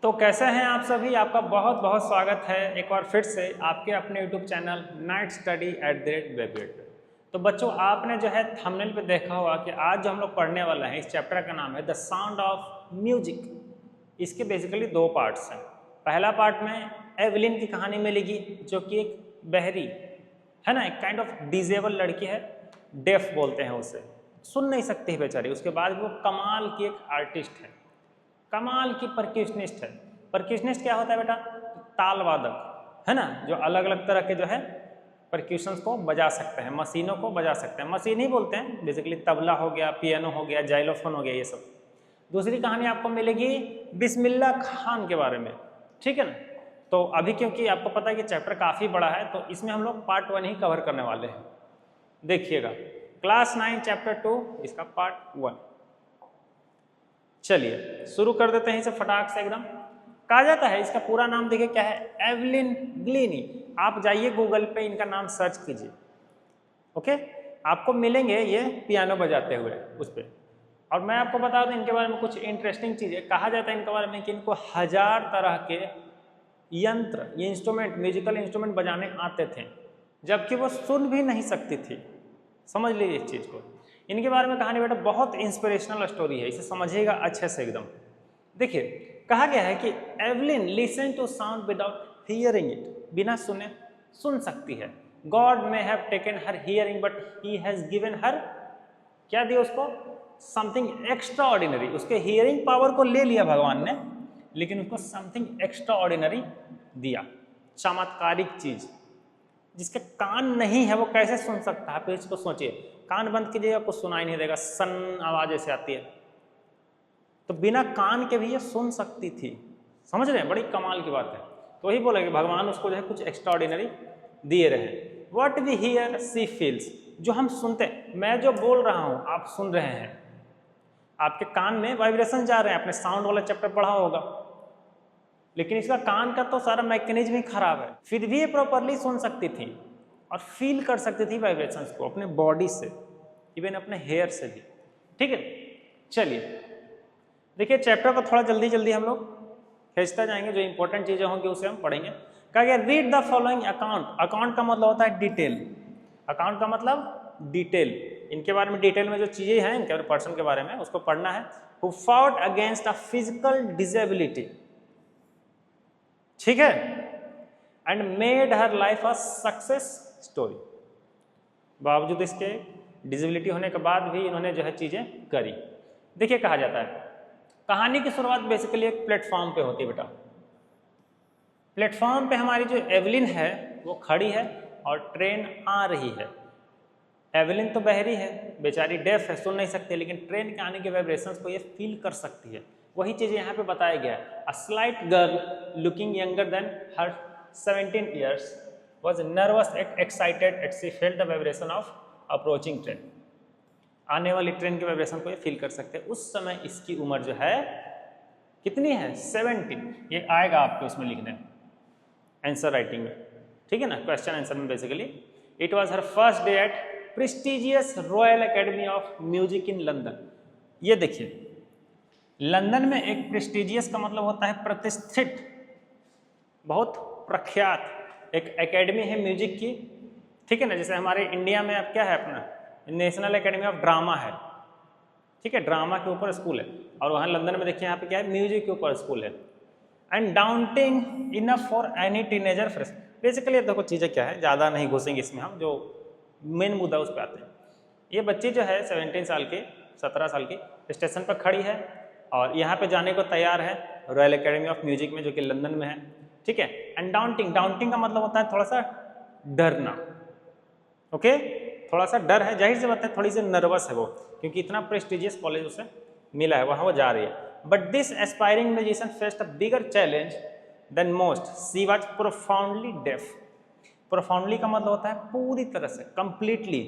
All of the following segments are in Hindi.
तो कैसे हैं आप सभी। आपका बहुत बहुत स्वागत है एक बार फिर से आपके अपने YouTube चैनल नाइट स्टडी @वेबगेट पे। तो बच्चों, आपने जो है थंबनेल पे देखा होगा कि आज जो हम लोग पढ़ने वाला है, इस चैप्टर का नाम है द साउंड ऑफ म्यूजिक। इसके बेसिकली दो पार्ट्स हैं। पहला पार्ट में एवलिन की कहानी मिलेगी, जो कि एक बहरी है ना, एक काइंड ऑफ डिजेबल लड़की है, डेफ बोलते हैं उसे, सुन नहीं सकती है बेचारी। उसके बाद वो कमाल की एक आर्टिस्ट है, कमाल की परक्यूशनिस्ट है। परक्यूशनिस्ट क्या होता है बेटा? ताल वादक है ना, जो अलग अलग तरह के जो है परक्यूशंस को बजा सकते हैं, मशीनों को बजा सकते हैं। मशीन ही बोलते हैं बेसिकली, तबला हो गया, पियानो हो गया, जाइलोफोन हो गया, ये सब। दूसरी कहानी आपको मिलेगी बिस्मिल्लाह खान के बारे में, ठीक है ना। तो अभी क्योंकि आपको पता है कि चैप्टर काफ़ी बड़ा है, तो इसमें हम लोग पार्ट 1 ही कवर करने वाले हैं। देखिएगा, क्लास 9 चैप्टर 2 इसका पार्ट 1। चलिए शुरू कर देते हैं इसे फटाक से एकदम। कहा जाता है, इसका पूरा नाम देखिए क्या है, एवलिन ग्लीनी। आप जाइए गूगल पे, इनका नाम सर्च कीजिए, ओके। आपको मिलेंगे ये पियानो बजाते हुए उस पर। और मैं आपको बता दूं इनके बारे में कुछ इंटरेस्टिंग चीज़ें। कहा जाता है इनके बारे में कि इनको 1000 तरह के यंत्र, ये इंस्ट्रूमेंट, म्यूजिकल इंस्ट्रूमेंट बजाने आते थे, जबकि वो सुन भी नहीं सकती थी। समझ लीजिए इस चीज़ को। इनके बारे में कहानी बेटा बहुत इंस्पिरेशनल स्टोरी है, इसे समझिएगा अच्छे से एकदम। देखिए, कहा गया है कि Evelyn listen to sound without hearing it, बिना सुने सुन सकती है। God may have taken her hearing but he has given her, क्या दिया उसको? Something extraordinary. उसके हियरिंग पावर को ले लिया भगवान ने, लेकिन उसको समथिंग एक्स्ट्रा ऑर्डिनरी दिया, चमत्कारिक चीज। जिसके कान नहीं है वो कैसे सुन सकता है? आप इसको सोचिए, कान बंद कीजिएगा, कुछ सुनाई नहीं देगा, सन आवाज ऐसे आती है। तो बिना कान के भी ये सुन सकती थी। समझ रहे हैं? बड़ी कमाल की बात है। तो वही बोला कि भगवान उसको जो है कुछ एक्स्ट्रा ऑर्डिनरी दिए रहे। What we hear she feels, जो हम सुनते हैं, मैं जो बोल रहा हूं आप सुन रहे हैं, आपके कान में वाइब्रेशन जा रहे हैं। आपने साउंड वाला चैप्टर पढ़ा होगा, लेकिन इसका कान का तो सारा मैकेनिज्म ही खराब है। फिर भी ये प्रॉपरली सुन सकती थी और फील कर सकती थी वाइब्रेशंस को अपने बॉडी से, इवन अपने हेयर से भी, ठीक है। चलिए देखिए, चैप्टर को थोड़ा जल्दी जल्दी हम लोग खींचते जाएंगे, जो इंपॉर्टेंट चीजें होंगी उसे हम पढ़ेंगे। कहा गया read the following account. Account का मतलब होता है डिटेल, अकाउंट का मतलब डिटेल। इनके बारे में डिटेल में जो चीजें हैं, इनके पर्सन के बारे में, उसको पढ़ना है। Who fought against a physical disability, ठीक है, and made her life a success story. बावजूद इसके डिसेबिलिटी होने के बाद भी इन्होंने जो है चीजें करी। देखिए, कहा जाता है कहानी की शुरुआत बेसिकली एक प्लेटफॉर्म पे होती है बेटा। प्लेटफॉर्म पे हमारी जो एवलिन है वो खड़ी है और ट्रेन आ रही है। एवलिन तो बहरी है, बेचारी डेफ है, सुन नहीं सकती, लेकिन ट्रेन के आने के वाइब्रेशंस को ये फील कर सकती है। वही चीज़ यहाँ पे बताया गया है। A slight girl looking younger than her 17 years was nervous and excited eight C felt the vibration of approaching train. आने वाली ट्रेन के वाइब्रेशन को ये फील कर सकते हैं। उस समय इसकी उम्र जो है कितनी है? 17। ये आएगा आपको इसमें लिखने, आंसर राइटिंग में, ठीक है ना, क्वेश्चन आंसर में basically. It was her first day at prestigious royal academy of music in London. ये देखिए, लंदन में एक प्रेस्टिजियस का मतलब होता है प्रतिष्ठित, बहुत प्रख्यात एक एकेडमी है म्यूजिक की, ठीक है ना। जैसे हमारे इंडिया में अब क्या है, अपना नेशनल एकेडमी ऑफ ड्रामा है, ठीक है, ड्रामा के ऊपर स्कूल है। और वहाँ लंदन में देखिए, यहाँ पे क्या है, म्यूजिक के ऊपर स्कूल है। And daunting enough for any teenager fresh. Basically देखो चीज़ें क्या है, ज़्यादा नहीं घुसेंगे इसमें, हम जो मेन मुद्दा उस पर आते हैं। ये बच्ची जो है 17 साल की, 17 साल की, स्टेशन पर खड़ी है और यहाँ पे जाने को तैयार है रॉयल एकेडमी ऑफ म्यूजिक में, जो कि लंदन में है, ठीक है। एंड डाउंटिंग, डाउंटिंग का मतलब होता है थोड़ा सा डरना, ओके, थोड़ा सा डर है, जाहिर सी बात है, थोड़ी सी नर्वस है वो, क्योंकि इतना प्रेस्टिजियस कॉलेज उसे मिला है, वहाँ वो जा रही है। But this aspiring musician faced a bigger challenge than most, she was profoundly deaf. Profoundly का मतलब होता है पूरी तरह से, कंप्लीटली,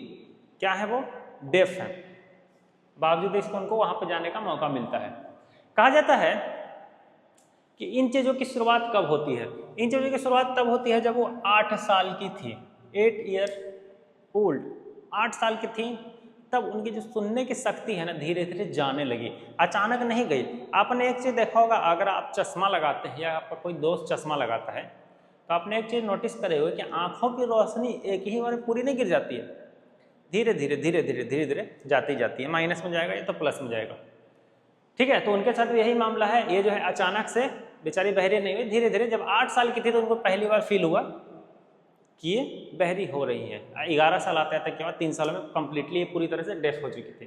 क्या है वो? डेफ है। बावजूद इसको उनको वहाँ पर जाने का मौका मिलता है। कहा जाता है कि इन चीज़ों की शुरुआत कब होती है? इन चीज़ों की शुरुआत तब होती है जब वो 8 साल की थी, 8 ईयर ओल्ड, 8 साल की थी, तब उनकी जो सुनने की शक्ति है ना धीरे धीरे जाने लगी, अचानक नहीं गई। आपने एक चीज़ देखा होगा, अगर आप चश्मा लगाते हैं या आपका कोई दोस्त चश्मा लगाता है तो आपने एक चीज़ नोटिस करे हुए कि आंखों की रोशनी एक ही बार में पूरी नहीं गिर जाती है, धीरे धीरे धीरे धीरे धीरे धीरे जाती जाती है, माइनस में जाएगा या तो प्लस में जाएगा। ठीक है, तो उनके साथ यही मामला है। ये जो है अचानक से बेचारी बहरी नहीं हुई, धीरे धीरे जब 8 साल की थी तो उनको पहली बार फील हुआ कि ये बहरी हो रही है। 11 साल आते आते के बाद 3 सालों में कंप्लीटली ये पूरी तरह से डेफ हो चुकी थी।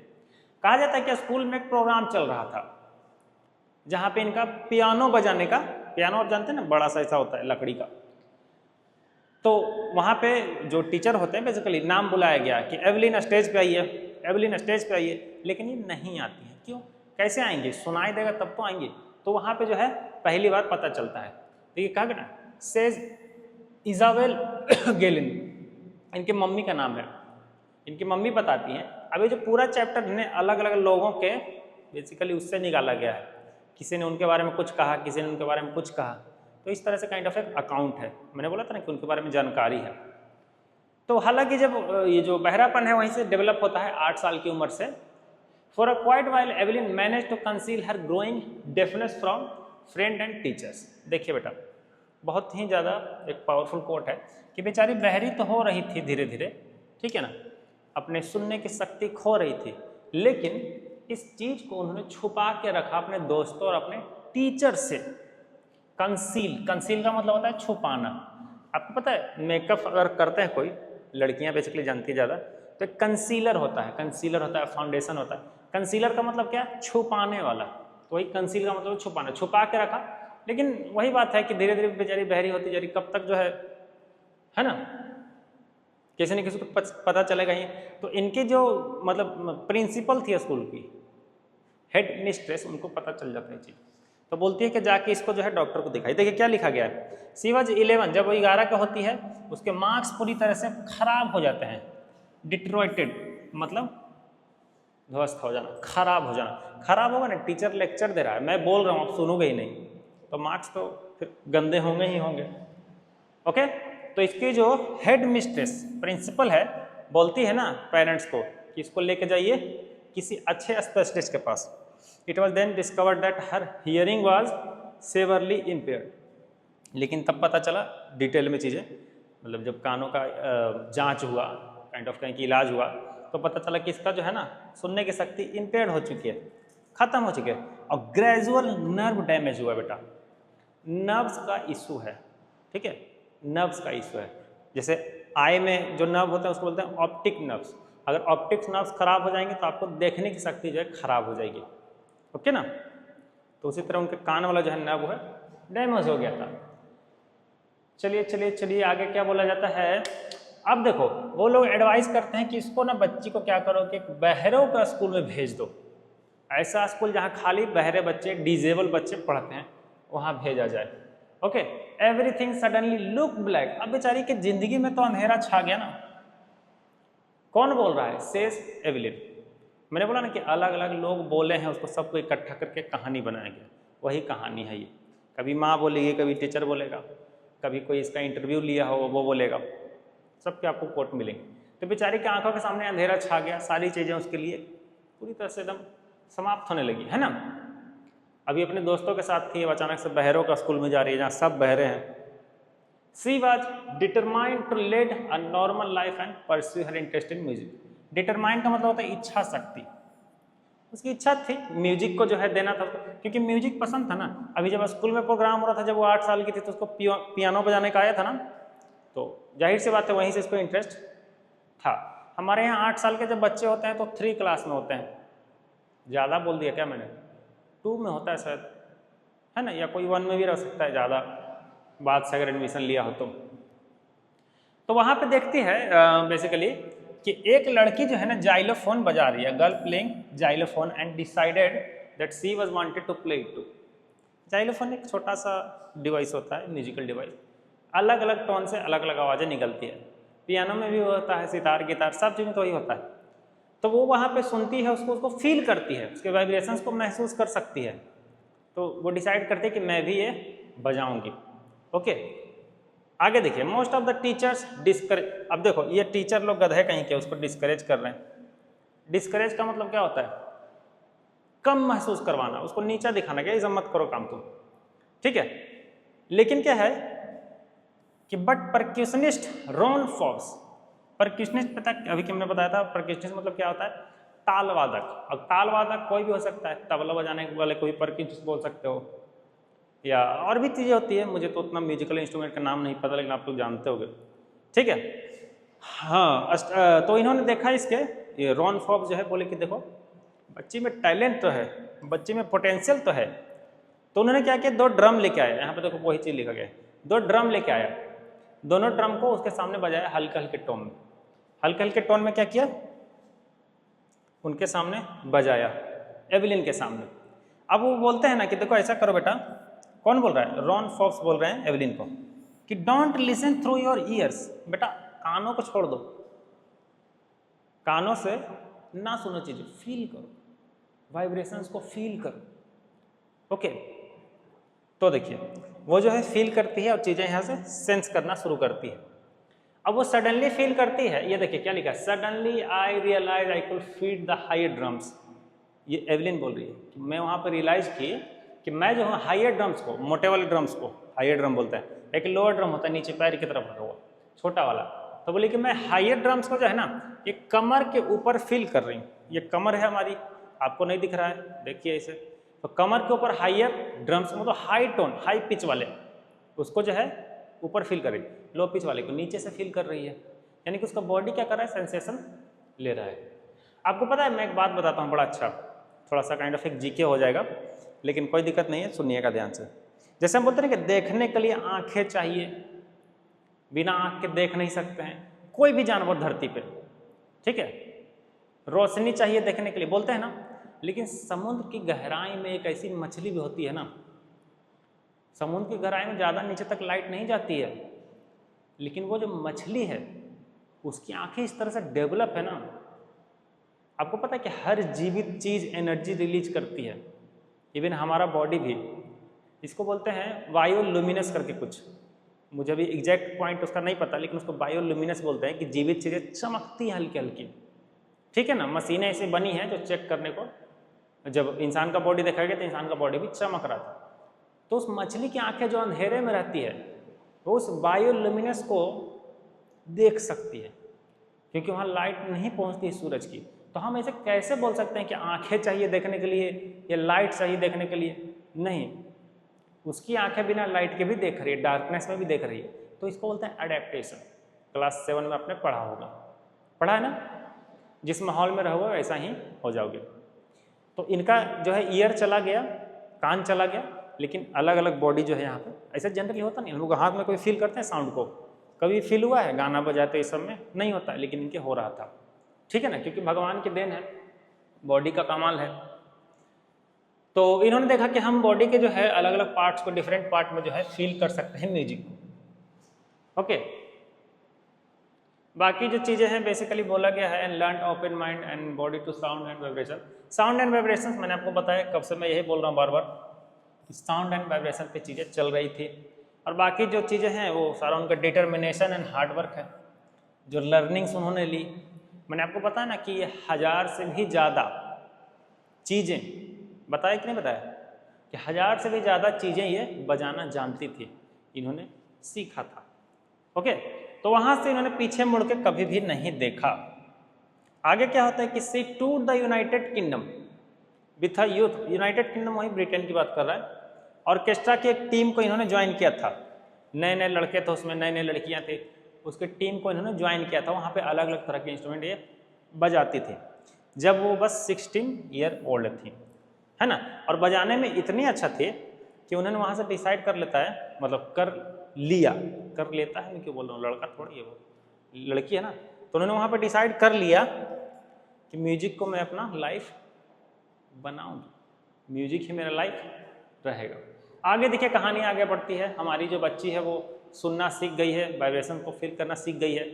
कहा जाता है कि स्कूल में एक प्रोग्राम चल रहा था जहाँ पे इनका पियानो बजाने का, पियानो आप जानते हैं ना, बड़ा सा ऐसा होता है लकड़ी का, तो वहाँ पे जो टीचर होते हैं बेसिकली नाम बुलाया गया कि एवलिन स्टेज पे आइए, एवलिन स्टेज पे आइए, लेकिन ये नहीं आती है। क्यों? कैसे आएंगे? सुनाई देगा तब तो आएंगे। तो वहाँ पे जो है पहली बार पता चलता है। तो ये कहा ना, सेज इजाबेल गेलिन, इनकी मम्मी का नाम है, इनकी मम्मी बताती हैं। अब ये जो पूरा चैप्टर ने अलग अलग लोगों के बेसिकली उससे निकाला गया है, किसी ने उनके बारे में कुछ कहा, किसी ने उनके बारे में कुछ कहा, तो इस तरह से काइंड ऑफ एक अकाउंट है। मैंने बोला था ना कि उनके बारे में जानकारी है। तो हालांकि जब ये जो बहरापन है वहीं से डेवलप होता है 8 साल की उम्र से। For a quite while Evelyn manage to conceal her growing deafness from friend and teachers. देखिए बेटा, बहुत ही ज़्यादा एक पावरफुल कोट है कि बेचारी बहरी तो हो रही थी धीरे धीरे, ठीक है ना, अपने सुनने की शक्ति खो रही थी, लेकिन इस चीज़ को उन्होंने छुपा के रखा अपने दोस्तों और अपने टीचर से। कंसील, कंसील का मतलब होता है छुपाना। आपको पता है मेकअप अगर करते हैं कोई, लड़कियां बेसिकली जानती है ज़्यादा, तो कंसीलर होता है, कंसीलर होता है, फाउंडेशन होता है। कंसीलर का मतलब क्या है? छुपाने वाला। तो वही कंसील का मतलब छुपाना, छुपा के रखा। लेकिन वही बात है कि धीरे धीरे बेचारी बहरी होती जा रही, कब तक जो है ना, किसी न किसी को पता चलेगा ही। तो इनकी जो मतलब प्रिंसिपल थी स्कूल की, हेड मिस्ट्रेस, उनको पता चल जाता है चीज़। तो बोलती है कि जाके इसको जो है डॉक्टर को दिखाई। देखिए क्या लिखा गया है, सी वाज 11, जब वो 11 का होती है उसके मार्क्स पूरी तरह से खराब हो जाते हैं। डिट्रॉइटेड मतलब ध्वस्त हो जाना, खराब हो जाना। खराब होगा ना, टीचर लेक्चर दे रहा है, मैं बोल रहा हूँ आप सुनोगे ही नहीं, तो मार्क्स तो फिर गंदे होंगे ही होंगे। ओके, तो इसकी जो हेड मिस्ट्रेस प्रिंसिपल है बोलती है ना पेरेंट्स को कि इसको लेके जाइए किसी अच्छे स्पेशलिस्ट के पास। It was then discovered that her hearing was severely impaired. लेकिन तब पता चला डिटेल में चीज़ें, मतलब जब कानों का जांच हुआ, काइंड ऑफ कहीं की इलाज हुआ, तो पता चला कि इसका जो है ना सुनने की शक्ति इम्पेयर्ड हो चुकी है, ख़त्म हो चुकी है, और ग्रेजुअल नर्व डैमेज हुआ। बेटा नर्व्स का इशू है, ठीक है, नर्व्स का इशू है। जैसे आई में जो नर्व होते हैं उसको बोलते हैं ऑप्टिक नर्व्स। अगर ऑप्टिक नर्व्स खराब हो जाएंगे तो आपको देखने की शक्ति जो है खराब हो जाएगी। ओके ना, तो उसी तरह उनके कान वाला जो है नर्व है डैमेज हो गया था। चलिए चलिए चलिए आगे क्या बोला जाता है। अब देखो वो लोग एडवाइस करते हैं कि इसको ना बच्ची को क्या करो कि बहरों का स्कूल में भेज दो, ऐसा स्कूल जहाँ खाली बहरे बच्चे, डिजेबल बच्चे पढ़ते हैं, वहाँ भेजा जाए। Okay, everything suddenly look black. अब बेचारी की जिंदगी में तो अंधेरा छा गया ना। कौन बोल रहा है? Says Evelyn. मैंने बोला ना कि अलग अलग लोग बोले हैं, उसको सबको इकट्ठा करके कहानी बनाया गया। वही कहानी है ये। कभी माँ बोलेगी, कभी टीचर बोलेगा, कभी कोई इसका इंटरव्यू लिया हो वो बोलेगा, सबके आपको कोट मिलेंगे। तो बेचारी की आंखों के सामने अंधेरा छा गया, सारी चीज़ें उसके लिए पूरी तरह से एकदम समाप्त होने लगी, है ना। अभी अपने दोस्तों के साथ थी, अचानक से बहरों का स्कूल में जा रही है जहाँ सब बहरे हैं। She was determined to lead a normal life and pursue her interest in music. Determined का मतलब होता है इच्छा शक्ति। उसकी इच्छा थी म्यूजिक को जो है देना था, क्योंकि म्यूजिक पसंद था ना। अभी जब स्कूल में प्रोग्राम हो रहा था, जब वो 8 साल की थी, तो उसको पियानो बजाने का आया था ना, तो जाहिर सी बात है वहीं से इसको इंटरेस्ट था। हमारे यहाँ 8 साल के जब बच्चे होते हैं तो 3 क्लास में होते हैं। ज़्यादा बोल दिया क्या मैंने? 2 में होता है शायद, है ना, या कोई 1 में भी रह सकता है ज़्यादा बाद से अगर एडमिशन लिया हो तो वहाँ पे देखती है बेसिकली कि एक लड़की जो है ना जाइलोफोन बजा रही है, girl playing xylophone, and decided that she was wanted to play it too. Xylophone एक छोटा सा डिवाइस होता है, म्यूजिकल डिवाइस, अलग अलग टोन से अलग अलग आवाज़ें निकलती है। पियानो में भी होता है, सितार गिटार सब चीज़ में तो वही होता है। तो वो वहाँ पे सुनती है, उसको फील करती है, उसके वाइब्रेशंस को महसूस कर सकती है। तो वो डिसाइड करती है कि मैं भी ये बजाऊंगी। ओके, आगे देखिए, most of the teachers discourage. अब देखो ये टीचर लोग गधे कहीं के उसको डिस्करेज कर रहे हैं, डिस्करेज का मतलब क्या होता है? कम महसूस करवाना, उसको नीचा दिखाना, क्या ऐसा मत करो काम तुम, ठीक है। लेकिन क्या है कि बट परक्यूशनिस्ट रॉन फॉक्स, परक्यूशनिस्ट पता अभी कि हमने बताया था, परक्यूशनिस्ट मतलब क्या होता है? ताल वादक। अब ताल वादक कोई भी हो सकता है, तबला बजाने वाले को भी परक्यूशनिस्ट बोल सकते हो, या और भी चीज़ें होती है, मुझे तो उतना म्यूजिकल इंस्ट्रूमेंट का नाम नहीं पता, लेकिन आप लोग जानते होंगे, ठीक है। हाँ, तो इन्होंने देखा इसके, ये रॉन फॉक्स जो है बोले कि देखो बच्ची में टैलेंट तो है, बच्ची में पोटेंशियल तो है, तो उन्होंने क्या किया, 2 ड्रम लेके आया, यहाँ पे देखो वही चीज़ लिखा गया है, 2 ड्रम लेके आया, दोनों ड्रम को उसके सामने बजाया हल्के हल्के टोन में, हल्के हल्के टोन में क्या किया, उनके सामने बजाया, एवलिन के सामने। अब वो बोलते हैं ना कि देखो ऐसा करो बेटा, कौन बोल रहा है? रॉन फॉक्स बोल रहे हैं एवलिन को कि don't listen through your ears, बेटा कानों को छोड़ दो, कानों से ना सुनो चीजें, फील करो, वाइब्रेशंस को फील करो, ओके। तो देखिए वो जो है फील करती है और चीजें यहाँ से सेंस करना शुरू करती है। अब वो सडनली फील करती है, ये देखिए क्या लिखा है, suddenly I realise I could feed the higher drums, ये एवलिन बोल रही है कि मैं वहाँ पर रियलाइज की कि मैं जो हूँ हायर ड्रम्स को, मोटे वाले ड्रम्स को हायर ड्रम बोलते हैं, एक लोअर ड्रम होता है नीचे पैर की तरफ रखा हुआ छोटा वाला, तो बोली कि मैं हायर ड्रम्स को जो है ना ये कमर के ऊपर फील कर रही हूँ, ये कमर है हमारी, आपको नहीं दिख रहा है, देखिए इसे, तो कमर के ऊपर हायर ड्रम्स मतलब हाई टोन हाई पिच वाले उसको जो है ऊपर फील कर रही, लो पिच वाले को नीचे से फील कर रही है, यानी कि उसका बॉडी क्या कर रहा है, सेंसेशन ले रहा है। आपको पता है मैं एक बात बताता हूँ बड़ा अच्छा, थोड़ा सा काइंड ऑफ एक जीके हो जाएगा, लेकिन कोई दिक्कत नहीं है, सुनिएगा ध्यान से। जैसे हम बोलते हैं कि देखने के लिए आंखें चाहिए, बिना आंख के देख नहीं सकते हैं कोई भी जानवर धरती पे, ठीक है, रोशनी चाहिए देखने के लिए बोलते हैं ना, लेकिन समुद्र की गहराई में एक ऐसी मछली भी होती है ना, समुद्र की गहराई में ज़्यादा नीचे तक लाइट नहीं जाती है, लेकिन वो जो मछली है उसकी आंखें इस तरह से डेवलप है ना, आपको पता है कि हर जीवित चीज़ एनर्जी रिलीज करती है, इवन हमारा बॉडी भी, इसको बोलते हैं बायोलुमिनस करके कुछ, मुझे अभी एग्जैक्ट पॉइंट उसका नहीं पता, लेकिन उसको बायोलुमिनस बोलते हैं कि जीवित चीज़ें चमकती हैं हल्की हल्की, ठीक है ना। मशीनें ऐसी बनी हैं जो चेक करने को, जब इंसान का बॉडी देखा गया तो इंसान का बॉडी भी चमक रहा था, तो उस मछली की आंखें जो अंधेरे में रहती है वो उस बायोलुमिनस को देख सकती है, क्योंकि वहाँ लाइट नहीं पहुँचती सूरज की। तो हम ऐसे कैसे बोल सकते हैं कि आंखें चाहिए देखने के लिए या लाइट चाहिए देखने के लिए? नहीं, उसकी आंखें बिना लाइट के भी देख रही है, डार्कनेस में भी देख रही है, तो इसको बोलते हैं एडेप्टेशन। क्लास 7 में आपने पढ़ा होगा, पढ़ा है ना, जिस माहौल में रहोगे वैसा ही हो जाओगे। तो इनका जो है ईयर चला गया, कान चला गया, लेकिन अलग अलग बॉडी जो है यहाँ पे, ऐसा जनरली होता नहीं, हम लोग हाथ में कोई फील करते हैं साउंड को, कभी फील हुआ है गाना बजाते इस सब में नहीं होता है, लेकिन इनके हो रहा था, ठीक है ना, क्योंकि भगवान की देन है, बॉडी का कमाल है। तो इन्होंने देखा कि हम बॉडी के जो है अलग अलग पार्ट्स को डिफरेंट पार्ट में जो है फील कर सकते हैं म्यूजिक को, ओके। बाकी जो चीज़ें हैं बेसिकली बोला गया है, and learn open mind and body to sound and vibration. Sound and vibration मैंने आपको बताया, कब से मैं यही बोल रहा हूँ बार बार, साउंड एंड वाइब्रेशन पे चीज़ें चल रही थी, और बाकी जो चीज़ें हैं वो सारा उनका डिटर्मिनेशन एंड हार्डवर्क है, जो लर्निंग्स उन्होंने ली। मैंने आपको बताया ना कि ये 1000 से भी ज़्यादा चीज़ें, बताया कि नहीं बताया, कि 1000 से भी ज़्यादा चीज़ें ये बजाना जानती थी, इन्होंने सीखा था, ओके। तो वहाँ से इन्होंने पीछे मुड़ के कभी भी नहीं देखा। आगे क्या होता है कि she to the United Kingdom with a youth, United Kingdom वही ब्रिटेन की बात कर रहा है, ऑर्केस्ट्रा की एक टीम को इन्होंने ज्वाइन किया था, नए नए लड़के थे उसमें, नई नई लड़कियाँ थी, उसके टीम को इन्होंने ज्वाइन किया था, वहाँ पे अलग अलग तरह के इंस्ट्रूमेंट ये बजाती थी, जब वो बस 16 ईयर ओल्ड थी, है ना। और बजाने में इतनी अच्छा थे कि उन्होंने वहाँ से डिसाइड कर लेता है, मतलब कर लेता है, मैं क्यों बोल रहा हूँ, लड़का थोड़ी है वो, लड़की है ना, तो उन्होंने वहाँ पे डिसाइड कर लिया कि म्यूजिक को मैं अपना लाइफ बनाऊंगी, म्यूजिक ही मेरा लाइफ रहेगा। आगे देखिए कहानी आगे बढ़ती है, हमारी जो बच्ची है वो सुनना सीख गई है, वाइब्रेशन को फील करना सीख गई है,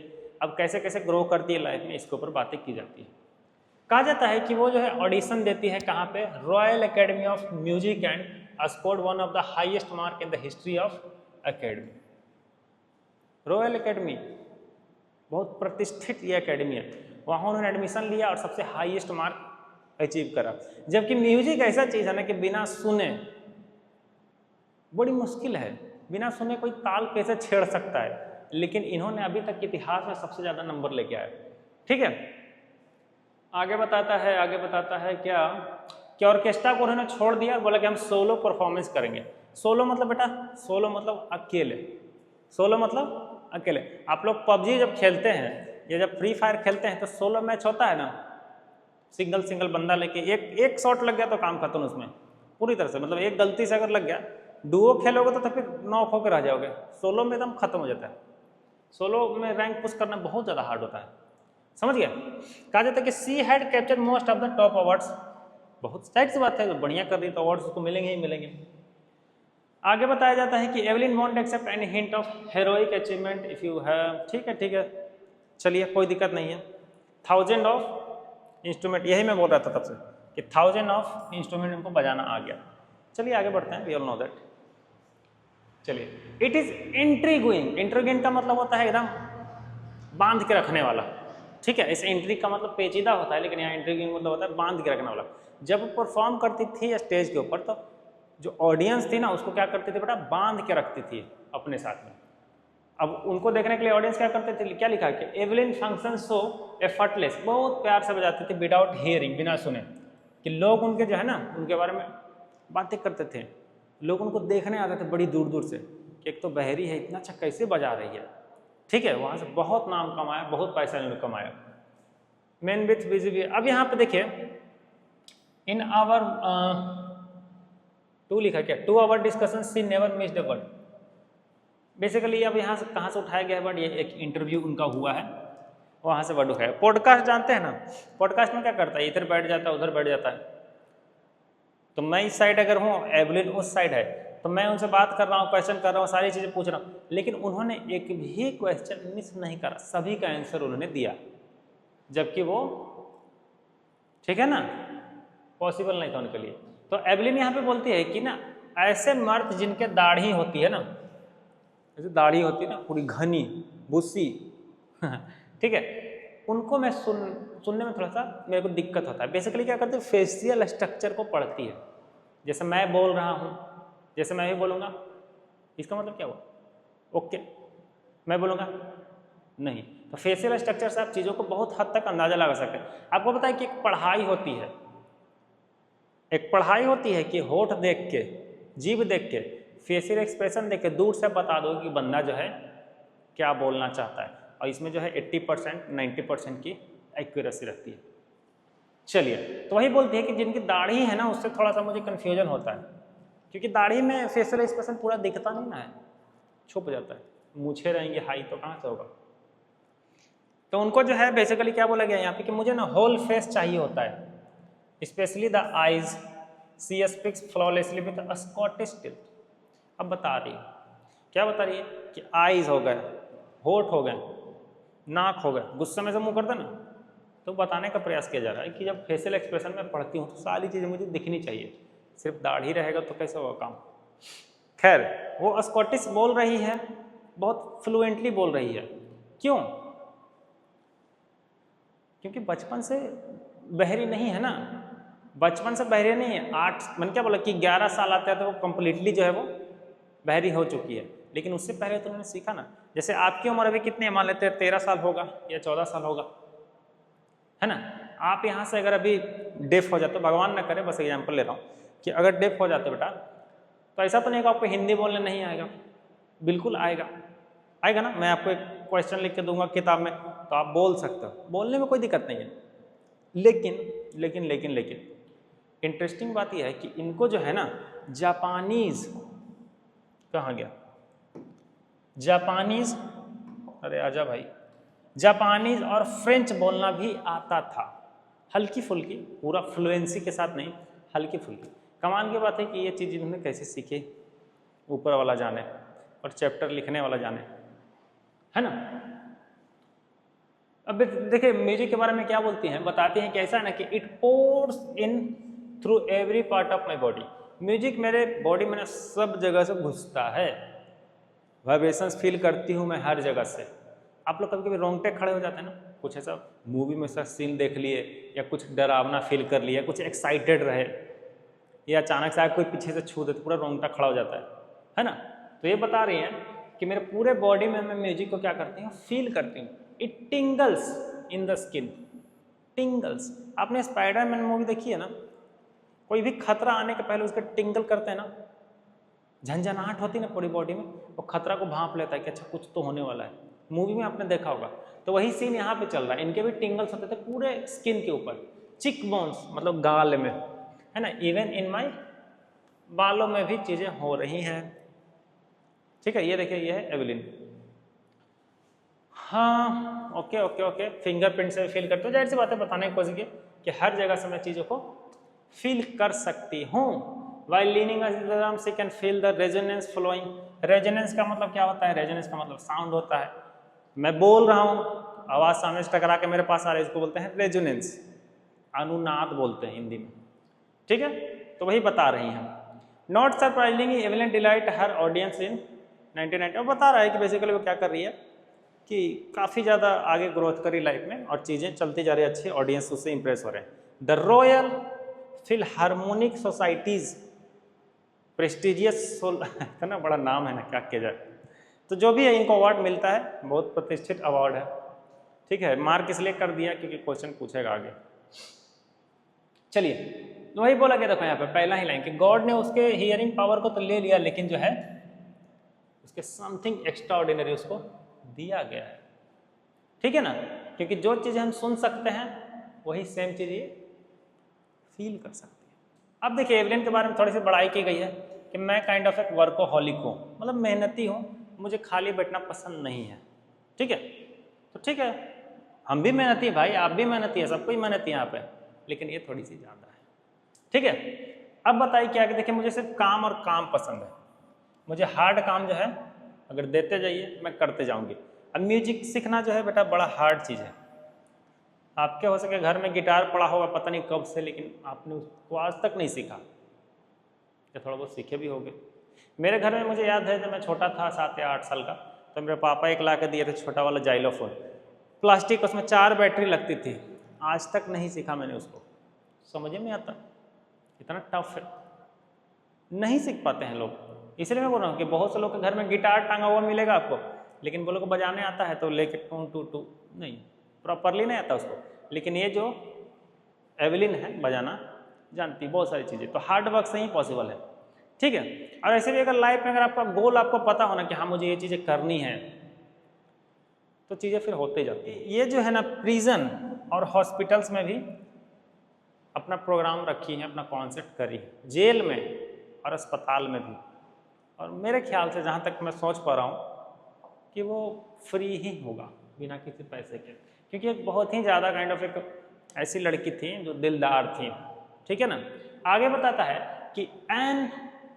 अब कैसे कैसे ग्रो करती है लाइफ में, इसके ऊपर बातें की जाती है। कहा जाता है कि वो जो है ऑडिशन देती है कहाँ पे, royal academy of music and scored one of the highest mark in the history of academy. Royal academy बहुत प्रतिष्ठित ये एकेडमी है, वहाँ उन्होंने एडमिशन लिया और सबसे हाईएस्ट मार्क अचीव करा। जबकि म्यूजिक ऐसा चीज़ है ना कि बिना सुने बड़ी मुश्किल है, बिना सुने कोई ताल कैसे छेड़ सकता है, लेकिन इन्होंने अभी तक इतिहास में सबसे ज़्यादा नंबर लेके आए। ठीक है, आगे बताता है क्या कि ऑर्केस्ट्रा को उन्होंने छोड़ दिया और बोला कि हम सोलो परफॉर्मेंस करेंगे। सोलो मतलब बेटा, सोलो मतलब अकेले, सोलो मतलब अकेले। आप लोग पबजी जब खेलते हैं या जब फ्री फायर खेलते हैं तो सोलो मैच होता है ना, सिंगल सिंगल बंदा लेके एक शॉट लग गया तो काम खत्म उसमें पूरी तरह से, मतलब एक गलती से अगर लग गया। डुओ खेलोगे तो फिर नॉक होकर रह जाओगे, सोलो में एकदम खत्म हो जाता है। सोलो में रैंक पुश करना बहुत ज़्यादा हार्ड होता है, समझ गया। कहा जाता है कि she had capture most of the top awards, बहुत साइड से बात है, बढ़िया कर रही तो अवार्ड्स उसको मिलेंगे ही मिलेंगे। आगे बताया जाता है कि Evelyn won't accept any hint of heroic achievement if you have. ठीक है, चलिए कोई दिक्कत नहीं है। 1000 ऑफ इंस्ट्रूमेंट, यही मैं बोल रहा था तब से कि 1000 ऑफ इंस्ट्रूमेंट इनको बजाना आ गया। चलिए आगे बढ़ते हैं, वी ऑल नो दैट। चलिए, इट इज इंट्रीगुइंग। इंट्रीगुइंग का मतलब होता है एकदम बांध के रखने वाला। ठीक है, इस इंट्रीग का मतलब पेचीदा होता है, लेकिन यहाँ इंट्रीगुइंग मतलब होता है बांध के रखने वाला। जब परफॉर्म करती थी स्टेज के ऊपर तो जो ऑडियंस थी ना उसको क्या करती थी बेटा, बांध के रखती थी अपने साथ में। अब उनको देखने के लिए ऑडियंस क्या करते थे, क्या लिखा कि एवलिन फंक्शन सो एफर्टलेस, बहुत प्यार से बजाती थी, विदाउट हियरिंग, बिना सुने, कि लोग उनके जो है ना उनके बारे में बातें करते थे, लोग उनको देखने आते थे बड़ी दूर दूर से कि एक तो बहरी है, इतना अच्छा कैसे बजा रही है। ठीक है, वहाँ से बहुत नाम कमाया, बहुत पैसा इन्होंने कमाया। Man with visible. अब यहाँ पे देखिए इन आवर 2 लिखा क्या, 2 hour discussion she never missed a word. Basically अब यहाँ से कहाँ से उठाया गया है वर्ड, ये एक इंटरव्यू उनका हुआ है, वहाँ से वर्ड उठाया। पॉडकास्ट जानते हैं ना, पॉडकास्ट में क्या करता है, इधर बैठ जाता है उधर बैठ जाता है। तो मैं इस साइड अगर हूँ, एवलिन उस साइड है, तो मैं उनसे बात कर रहा हूँ, क्वेश्चन कर रहा हूँ, सारी चीज़ें पूछ रहा हूँ, लेकिन उन्होंने एक भी क्वेश्चन मिस नहीं करा, सभी का आंसर उन्होंने दिया, जबकि वो, ठीक है ना, पॉसिबल नहीं था उनके लिए। तो एवलिन यहाँ पे बोलती है कि ना ऐसे मर्द जिनके दाढ़ी होती है ना, जैसे दाढ़ी होती है ना पूरी घनी बुस्सी ठीक है, उनको मैं सुनने में थोड़ा सा मेरे को दिक्कत होता है। बेसिकली क्या करती है, फेशियल स्ट्रक्चर को पढ़ती है। जैसे मैं बोल रहा हूँ, जैसे मैं भी बोलूँगा, इसका मतलब क्या हुआ, ओके, मैं बोलूँगा नहीं, तो फेशियल स्ट्रक्चर से आप चीज़ों को बहुत हद तक अंदाजा लगा सकते हैं। आपको पता है कि एक पढ़ाई होती है, एक पढ़ाई होती है कि होठ देख के, जीभ देख के, फेशियल एक्सप्रेशन देख के दूर से बता दो कि बंदा जो है क्या बोलना चाहता है, और इसमें जो है 80% 90% की एक्यूरेसी रहती है। चलिए, तो वही बोलती है कि जिनकी दाढ़ी है ना उससे थोड़ा सा मुझे कन्फ्यूजन होता है, क्योंकि दाढ़ी में फेशियल एक्सप्रेशन पूरा दिखता नहीं ना है, छुप जाता है, मूछें रहेंगे हाई तो कहाँ से होगा। तो उनको जो है बेसिकली क्या बोला गया यहाँ पे कि मुझे ना होल फेस चाहिए होता है, specially the eyes, she speaks flawlessly with a Scottish tilt. अब बता रही है, क्या बता रही है कि आइज हो गए, होठ हो गए, नाक हो गए, गुस्से में से मुंह कर देना। तो बताने का प्रयास किया जा रहा है कि जब फेशियल एक्सप्रेशन में पढ़ती हूँ तो सारी चीज़ें मुझे दिखनी चाहिए, सिर्फ दाढ़ी रहेगा तो कैसे होगा काम। खैर, वो स्कॉटिश बोल रही है, बहुत फ्लुएंटली बोल रही है। क्यों? क्योंकि बचपन से बहरी नहीं है ना, बचपन से बहरी नहीं है। 8 मैंने क्या बोला कि 11 साल आते हैं तो वो कम्प्लीटली जो है वो बहरी हो चुकी है, लेकिन उससे पहले तो उन्होंने सीखा ना। जैसे आपकी उम्र अभी कितनी मान लेते हैं, 13 साल होगा या 14 साल होगा, है ना। आप यहाँ से अगर अभी डेफ हो जाते, भगवान ना करे, बस एग्जाम्पल ले रहा हूँ कि अगर डेफ हो जाते बेटा, तो ऐसा तो नहीं कि आपको हिंदी बोलने नहीं आएगा, बिल्कुल आएगा, आएगा ना। मैं आपको एक क्वेश्चन लिख के दूंगा किताब में तो आप बोल सकते हो, बोलने में कोई दिक्कत नहीं है। लेकिन इंटरेस्टिंग बात यह है कि इनको जो है ना जापानीज, कहाँ गया जापानीज, अरे आजा भाई, जापानीज और फ्रेंच बोलना भी आता था, हल्की फुल्की, पूरा फ्लुएंसी के साथ नहीं, हल्की फुल्की। कमाल की बात है कि ये चीज़ इन्होंने कैसे सीखी, ऊपर वाला जाने और चैप्टर लिखने वाला जाने, है ना। अब देखिए म्यूजिक के बारे में क्या बोलती हैं, बताती हैं कि ऐसा है ना कि it pores in through every part of my body. Music मेरे बॉडी में ना सब जगह से घुसता है, वाइब्रेशंस फील करती हूँ मैं हर जगह से। आप लोग कभी कभी रोंगटे खड़े हो जाते हैं ना, कुछ ऐसा मूवी में ऐसा सीन देख लिए या कुछ डरावना फील कर लिया, कुछ एक्साइटेड रहे, या अचानक से कोई पीछे से छू दे तो पूरा रोंगटा खड़ा हो जाता है ना। तो ये बता रही हैं कि मेरे पूरे बॉडी में मैं म्यूजिक को क्या करती हूँ, फील करती हूँ। It टिंगल्स in the skin, टिंगल्स। आपने स्पाइडरमैन मूवी देखी है ना, कोई भी खतरा आने के पहले उसके टिंगल करते हैं ना, झंझनाहट होती है ना पूरी बॉडी में, वो खतरा को भांप लेता है कि अच्छा कुछ तो होने वाला है। मूवी में आपने देखा होगा, तो वही सीन यहाँ पे चल रहा है। इनके भी टिंगल्स होते थे पूरे स्किन के ऊपर, चिक बोन्स मतलब गाल में, है ना। इवन इन माई बालों में भी चीजें हो रही हैं। ठीक है, ये देखिए ये है एवलिन। हाँ ओके ओके ओके, फिंगरप्रिंट से फील करते हो, जाहिर सी बात है बताने की कोशिश की कि हर जगह से मैं चीज़ों को फील कर सकती हूँ। While leaning she can feel the resonance flowing. Resonance का मतलब क्या होता है, रेजोनेंस का मतलब साउंड होता है। मैं बोल रहा हूँ, आवाज़ सामने से टकरा के मेरे पास आ रही है, इसको बोलते हैं रेजोनेंस, अनुनाद बोलते हैं हिंदी में। ठीक है, तो वही बता रही हैं। Not surprisingly Evelyn delight her audience in 1990। अब बता रहा है कि बेसिकली वो क्या कर रही है कि काफ़ी ज़्यादा आगे ग्रोथ करी लाइफ में और चीज़ें चलती जा रही है, अच्छी ऑडियंस उससे इंप्रेस हो रहे हैं। The royal Philharmonic societies prestigious इतना बड़ा नाम है ना, क्या किया जाए। तो जो भी है इनको अवार्ड मिलता है, बहुत प्रतिष्ठित अवार्ड है। ठीक है, मार्क इसलिए कर दिया क्योंकि क्वेश्चन पूछेगा आगे। चलिए, तो वही बोला गया, देखो यहाँ पे पहला ही लाइन कि गॉड ने उसके हियरिंग पावर को तो ले लिया, लेकिन जो है उसके समथिंग एक्स्ट्रा ऑर्डिनरी उसको दिया गया है। ठीक है ना, क्योंकि जो चीज़ें हम सुन सकते हैं वही सेम चीज़ ये फील कर सकते हैं। अब देखिए एवलिन के बारे में थोड़ी सी बड़ाई की गई है कि मैं काइंड ऑफ एक वर्कोहॉलिक हूँ, मतलब मेहनती हूँ, मुझे खाली बैठना पसंद नहीं है। ठीक है, तो ठीक है, हम भी मेहनती है भाई, आप भी मेहनती है, सब कोई मेहनती है यहाँ पे, लेकिन ये थोड़ी सी ज़्यादा है। ठीक है, अब बताइए क्या कि देखिए मुझे सिर्फ काम और काम पसंद है, मुझे हार्ड काम जो है अगर देते जाइए मैं करते जाऊंगी। अब म्यूजिक सीखना जो है बेटा बड़ा हार्ड चीज़ है। आपके हो सके घर में गिटार पड़ा होगा पता नहीं कब से, लेकिन आपने उसको आज तक नहीं सीखा, या थोड़ा बहुत सीखे भी होगे। मेरे घर में मुझे याद है जब मैं छोटा था 7 या 8 साल का, तो मेरे पापा एक ला के दिए थे छोटा वाला जाइलोफोन, प्लास्टिक, उसमें 4 बैटरी लगती थी। आज तक नहीं सीखा मैंने उसको, समझ में नहीं आता, इतना टफ है, नहीं सीख पाते हैं लोग। इसलिए मैं बोल रहा हूँ कि बहुत से लोग के घर में गिटार टांगा हुआ मिलेगा आपको, लेकिन वो लोग को बजाने आता है तो लेके टू टू टू नहीं, प्रॉपरली नहीं आता उसको। लेकिन ये जो एवलिन है बजाना जानती है बहुत सारी चीज़ें, तो हार्ड वर्क से ही पॉसिबल है। ठीक है, और ऐसे भी अगर लाइफ में अगर आपका गोल आपको पता होना कि हाँ मुझे ये चीज़ें करनी है, तो चीज़ें फिर होते जाती है। ये जो है ना प्रिजन और हॉस्पिटल्स में भी अपना प्रोग्राम रखी है, अपना कॉन्सेप्ट करी है, जेल में और अस्पताल में भी। और मेरे ख्याल से जहाँ तक मैं सोच पा रहा हूँ कि वो फ्री ही होगा बिना किसी पैसे के, क्योंकि एक बहुत ही ज़्यादा काइंड ऑफ एक ऐसी लड़की थी जो दिलदार थी। ठीक है ना, आगे बताता है कि Ann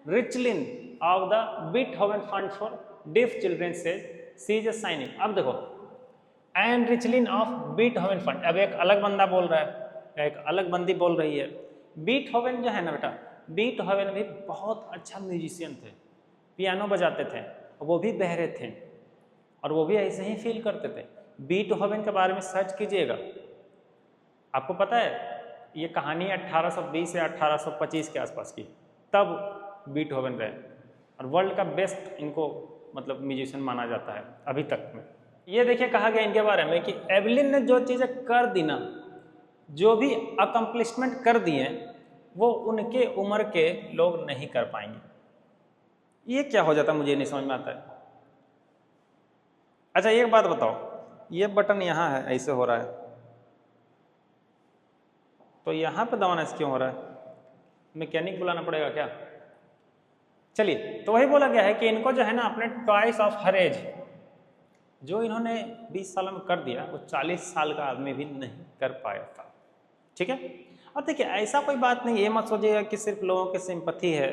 Richlin of the Beethoven Fund for Deaf Children से सी इज साइनिंग। अब देखो Ann Richlin of Beethoven Fund, अब एक अलग बंदा बोल रहा है, एक अलग बंदी बोल रही है। बीटहोवन जो है ना बेटा, बीटहोवन भी बहुत अच्छा म्यूजिशियन थे, पियानो बजाते थे, वो भी बहरे थे और वो भी ऐसे ही फील करते थे। बीटहोवन के बारे में सर्च कीजिएगा, आपको पता है ये कहानी 1820 या 1825 के आसपास की, तब बीटहोवन रहे और वर्ल्ड का बेस्ट इनको मतलब म्यूजिशियन माना जाता है अभी तक में। ये देखिए कहा गया इनके बारे में कि एवलिन ने जो चीज़ें कर दी ना, जो भी अकम्पलिशमेंट कर दिए वो उनके उम्र के लोग नहीं कर पाएंगे। ये क्या हो जाता मुझे नहीं समझ में आता है। अच्छा एक बात बताओ, ये बटन यहाँ है ऐसे हो रहा है, तो यहाँ पे दबाना क्यों हो रहा है? मैकेनिक बुलाना पड़ेगा क्या? चलिए, तो वही बोला गया है कि इनको जो है ना अपने ट्वाइस ऑफ हर एज, जो इन्होंने 20 साल में कर दिया वो 40 साल का आदमी भी नहीं कर पाया था। ठीक है, और देखिए ऐसा कोई बात नहीं, ये मत सोचिएगा कि सिर्फ लोगों की सिंपैथी है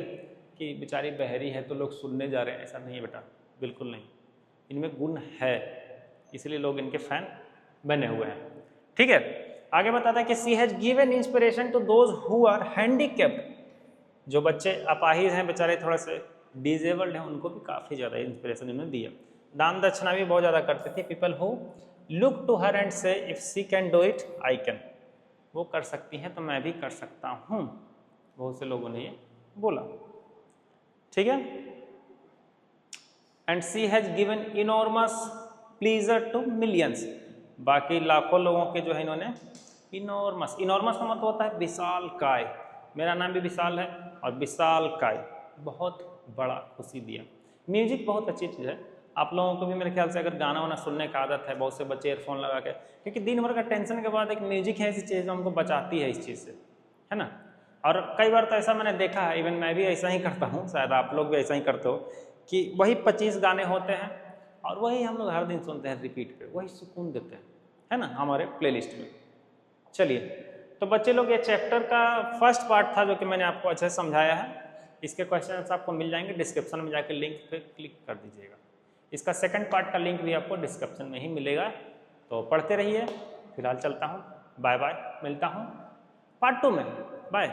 कि बेचारी बहरी है तो लोग सुनने जा रहे हैं, ऐसा नहीं है बेटा, बिल्कुल नहीं। इनमें गुण है, इसलिए लोग इनके फैन बने हुए हैं। ठीक है, आगे बताता है कि she has given inspiration to those who are handicapped, जो बच्चे अपाहिज हैं बेचारे, थोड़े से डिजेबल्ड हैं, उनको भी काफ़ी ज़्यादा इंस्पिरेशन इन्होंने दिया। दान दक्षिणा भी बहुत ज़्यादा करते थे। People who look to her and say if she can do it I can, वो कर सकती हैं तो मैं भी कर सकता हूँ, बहुत से लोगों ने ये बोला, ठीक है। And she has given enormous pleasure to millions, बाकी लाखों लोगों के जो है इन्होंने इनॉर्मस, इनॉर्मस का मतलब होता है विशाल काय, मेरा नाम भी विशाल है और विशाल काय, बहुत बड़ा खुशी दिया। म्यूजिक बहुत अच्छी चीज़ है, आप लोगों को भी मेरे ख्याल से अगर गाना वाना सुनने का आदत है, बहुत से बच्चे ईयरफोन लगा के, क्योंकि दिन भर का टेंशन के बाद एक म्यूजिक है ऐसी चीज़ जो हमको बचाती है इस चीज़ से, है ना। और कई बार तो ऐसा मैंने देखा है, इवन मैं भी ऐसा ही करता हूँ, शायद आप लोग भी ऐसा ही करते हो, कि वही 25 गाने होते हैं और वही हम लोग हर दिन सुनते हैं रिपीट पे, वही सुकून देते हैं, है ना, हमारे प्लेलिस्ट में। चलिए, तो बच्चे लोग ये चैप्टर का फर्स्ट पार्ट था जो कि मैंने आपको अच्छे से समझाया है। इसके क्वेश्चन आपको मिल जाएंगे, डिस्क्रिप्शन में जाकर लिंक पे क्लिक कर दीजिएगा। इसका सेकंड पार्ट का लिंक भी आपको डिस्क्रिप्शन में ही मिलेगा, तो पढ़ते रहिए। फिलहाल चलता हूँ, बाय बाय, मिलता हूँ पार्ट 2 में, बाय।